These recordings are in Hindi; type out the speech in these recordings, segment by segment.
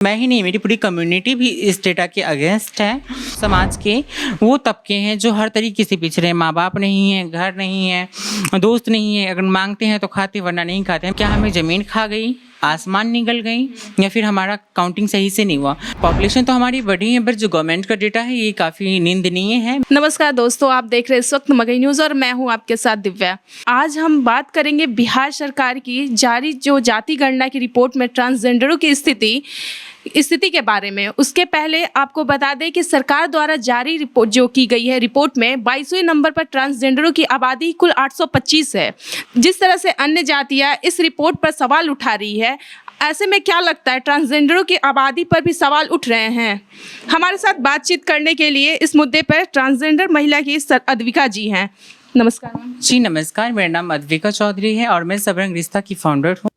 मैं ही नहीं, मेरी पूरी कम्युनिटी भी इस डेटा के अगेंस्ट है। समाज के वो तबके हैं जो हर तरीके से पिछड़े हैं, माँ बाप नहीं है, घर नहीं है, दोस्त नहीं है, अगर मांगते हैं तो खाते वरना नहीं खाते हैं। क्या हमें ज़मीन खा गई, आसमान निगल गई, या फिर हमारा काउंटिंग सही से नहीं हुआ? पॉपुलेशन तो हमारी बढ़ी है, पर जो गवर्नमेंट का डेटा है ये काफ़ी निंदनीय है। नमस्कार दोस्तों, आप देख रहे हैं इस वक्त मगही न्यूज़ और मैं हूं आपके साथ दिव्या। आज हम बात करेंगे बिहार सरकार की जारी जो जाति गणना की रिपोर्ट में ट्रांसजेंडरों की स्थिति के बारे में। उसके पहले आपको बता दें कि सरकार द्वारा जारी रिपोर्ट जो की गई है, रिपोर्ट में 22वें नंबर पर ट्रांसजेंडरों की आबादी कुल 825 है। जिस तरह से अन्य जातियां इस रिपोर्ट पर सवाल उठा रही है, ऐसे में क्या लगता है ट्रांसजेंडरों की आबादी पर भी सवाल उठ रहे हैं? हमारे साथ बातचीत करने के लिए इस मुद्दे पर ट्रांसजेंडर महिला की अद्विका जी हैं। नमस्कार मैम। जी नमस्कार, मेरा नाम अद्विका चौधरी है और मैं सबरंग रिश्ता की फाउंडर हूँ।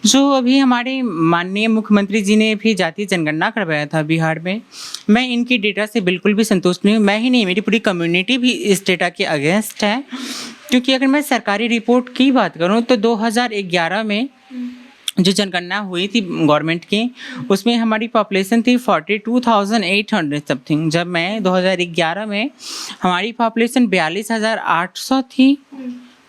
जो अभी हमारे माननीय मुख्यमंत्री जी ने भी जातीय जनगणना करवाया था बिहार में, मैं इनकी डेटा से बिल्कुल भी संतुष्ट नहीं हूँ। मैं ही नहीं, मेरी पूरी कम्युनिटी भी इस डेटा के अगेंस्ट है। क्योंकि अगर मैं सरकारी रिपोर्ट की बात करूँ तो 2011 में जो जनगणना हुई थी गवर्नमेंट की, उसमें हमारी पॉपुलेशन थी 42,800 समथिंग। जब मैं 2011 में हमारी पॉपुलेशन 42,800 थी,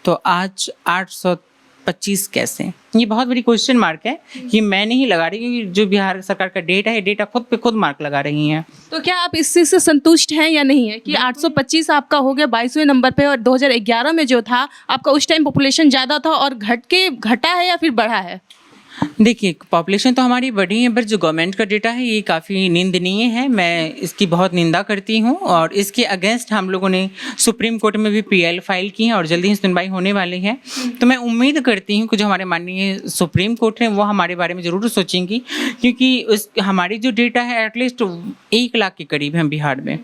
तो आज 825 कैसे? ये बहुत बड़ी क्वेश्चन मार्क है कि मैं नहीं लगा रही, क्योंकि जो बिहार सरकार का डेटा है, डेटा खुद पे खुद मार्क लगा रही हैं। तो क्या आप इस चीज़ से संतुष्ट हैं या नहीं है कि 825 आपका हो गया 22वें नंबर पे, और 2011 में जो था आपका उस टाइम पॉपुलेशन ज़्यादा था और घटा है या फिर बढ़ा है? देखिए, पॉपुलेशन तो हमारी बढ़ी है, पर जो गवर्नमेंट का डेटा है ये काफ़ी निंदनीय है। मैं इसकी बहुत निंदा करती हूँ और इसके अगेंस्ट हम लोगों ने सुप्रीम कोर्ट में भी पीएल फाइल की है और जल्दी ही सुनवाई होने वाली है। तो मैं उम्मीद करती हूँ कि जो हमारे माननीय सुप्रीम कोर्ट है वो हमारे बारे में ज़रूर सोचेंगी, क्योंकि हमारी जो डेटा है एटलीस्ट 1 लाख के करीब है बिहार में।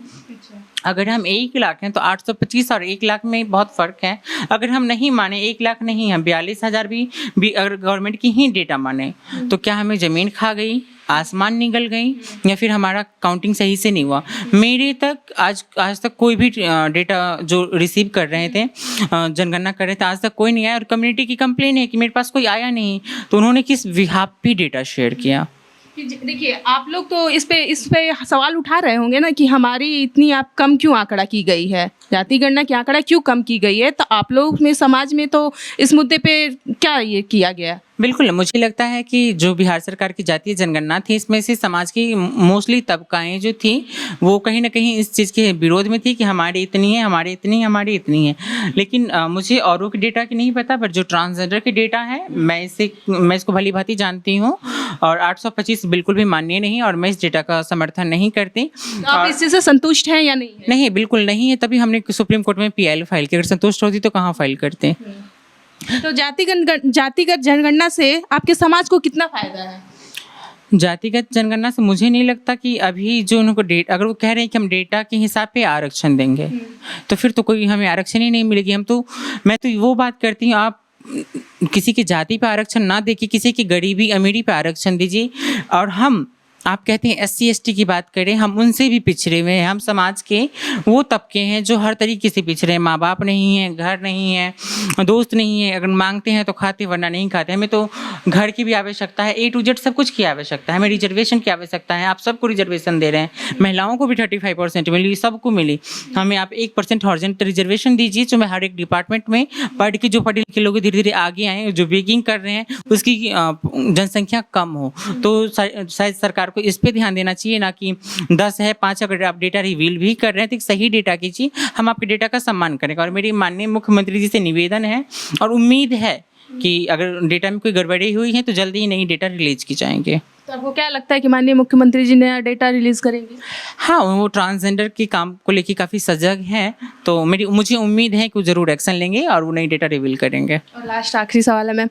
अगर हम 1 लाख हैं तो 825 और 1 लाख में बहुत फ़र्क है। अगर हम नहीं माने 1 लाख नहीं, हम 42,000 भी अगर गवर्नमेंट की ही डेटा माने, तो क्या हमें ज़मीन खा गई, आसमान निगल गई, या फिर हमारा काउंटिंग सही से नहीं हुआ? मेरे तक आज तक कोई भी डेटा जो रिसीव कर रहे थे, जनगणना कर रहे थे, आज तक कोई नहीं आया। और कम्युनिटी की कंप्लेन है कि मेरे पास कोई आया नहीं, तो उन्होंने किस विहाप पे डेटा शेयर किया? देखिए, आप लोग तो इस पे सवाल उठा रहे होंगे ना कि हमारी इतनी आप कम क्यों आंकड़ा की गई है, जाति गणना की आंकड़ा क्यों कम की गई है? तो आप लोग में समाज में तो इस मुद्दे पे क्या ये किया गया? बिल्कुल, मुझे लगता है कि जो बिहार सरकार की जातीय जनगणना थी, इसमें से समाज की मोस्टली तबकाएँ जो थी वो कहीं ना कहीं इस चीज़ के विरोध में थी कि हमारी इतनी है, हमारी इतनी है, हमारी इतनी है। लेकिन मुझे औरों के डेटा की नहीं पता, पर जो ट्रांसजेंडर के डेटा है मैं इसको भली भांति जानती हूँ, और 825 बिल्कुल भी मान्य नहीं, और मैं इस डेटा का समर्थन नहीं करती। तो आप इस चीज़ से संतुष्ट हैं या नहीं है? नहीं, बिल्कुल नहीं है, तभी हमने सुप्रीम कोर्ट में पीएल फाइल की। अगर संतुष्ट होती तो कहाँ फाइल करते? तो जातिगत जनगणना से आपके समाज को कितना फायदा है? जातिगत जनगणना से मुझे नहीं लगता कि अभी जो उनको डेटा, अगर वो कह रहे हैं कि हम डेटा के हिसाब पे आरक्षण देंगे, तो फिर तो कोई हमें आरक्षण ही नहीं मिलेगी। मैं तो वो बात करती हूँ, आप किसी की जाति पे आरक्षण ना दे के किसी की गरीबी अमीरी पे आरक्षण दीजिए। और आप कहते हैं SC ST की बात करें, हम उनसे भी पिछड़े हुए हैं। हम समाज के वो तबके हैं जो हर तरीके से पिछड़े हैं, माँ बाप नहीं है, घर नहीं है, दोस्त नहीं है, अगर मांगते हैं तो खाते वरना नहीं खाते। हमें तो घर की भी आवश्यकता है, A to Z सब कुछ की आवश्यकता है, हमें रिजर्वेशन की आवश्यकता है। आप सबको रिजर्वेशन दे रहे हैं, महिलाओं को भी 35% मिली, सबको मिली। हमें आप 1% हॉरिजॉन्टल रिजर्वेशन दीजिए, जो मैं हर एक डिपार्टमेंट में पढ़ के जो पढ़े लिखे लोग धीरे धीरे आगे आए, जो बेकिंग कर रहे हैं उसकी जनसंख्या कम हो। तो शायद सरकार को इस पे ध्यान देना चाहिए, ना कि 10 है 5। अगर आप डेटा रिवील भी कर रहे हैं तो एक सही डेटा कीजिए, हम आपके डेटा का सम्मान करेंगे। और मेरी माननीय मुख्यमंत्री जी से निवेदन है और उम्मीद है कि अगर डेटा में कोई गड़बड़ी हुई है तो जल्दी ही नई डेटा रिलीज की जाएंगे। तो आपको क्या लगता है कि माननीय मुख्यमंत्री जी नया डेटा रिलीज करेंगे? हाँ, वो ट्रांसजेंडर के काम को लेकर काफ़ी सजग हैं, तो मुझे उम्मीद है कि वो ज़रूर एक्शन लेंगे और वो नई डेटा रिवील करेंगे। और लास्ट आखिरी सवाल है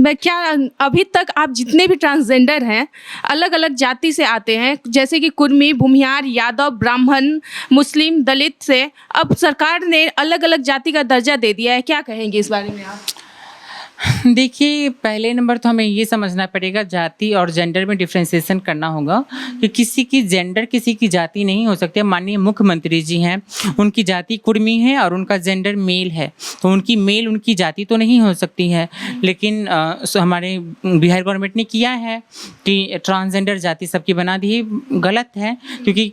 मैं क्या अभी तक आप जितने भी ट्रांसजेंडर हैं अलग अलग जाति से आते हैं, जैसे कि कुर्मी, भूमिहार, यादव, ब्राह्मण, मुस्लिम, दलित से, अब सरकार ने अलग अलग जाति का दर्जा दे दिया है, क्या कहेंगे इस बारे में आप? देखिए, पहले नंबर तो हमें ये समझना पड़ेगा, जाति और जेंडर में डिफरेंशिएशन करना होगा कि किसी की जेंडर किसी की जाति नहीं हो सकती है। माननीय मुख्यमंत्री जी हैं, उनकी जाति कुर्मी है और उनका जेंडर मेल है, तो उनकी मेल उनकी जाति तो नहीं हो सकती है। लेकिन हमारे बिहार गवर्नमेंट ने किया है कि ट्रांसजेंडर जाति सबकी बना दी है, गलत है, क्योंकि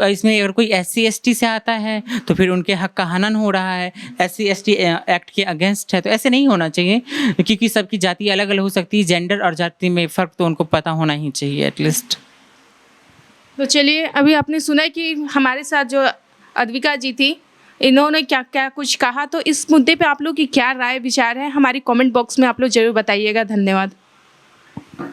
इसमें अगर कोई SC/ST से आता है तो फिर उनके हक का हनन हो रहा है, SC/ST एक्ट के अगेंस्ट है, तो ऐसे नहीं होना चाहिए, क्योंकि सबकी जाति अलग अलग हो सकती है। जेंडर और जाति में फ़र्क तो उनको पता होना ही चाहिए एटलीस्ट। तो चलिए, अभी आपने सुना कि हमारे साथ जो अद्विका जी थी, इन्होंने क्या क्या कुछ कहा, तो इस मुद्दे पे आप लोग की क्या राय विचार है, हमारी कमेंट बॉक्स में आप लोग ज़रूर बताइएगा। धन्यवाद।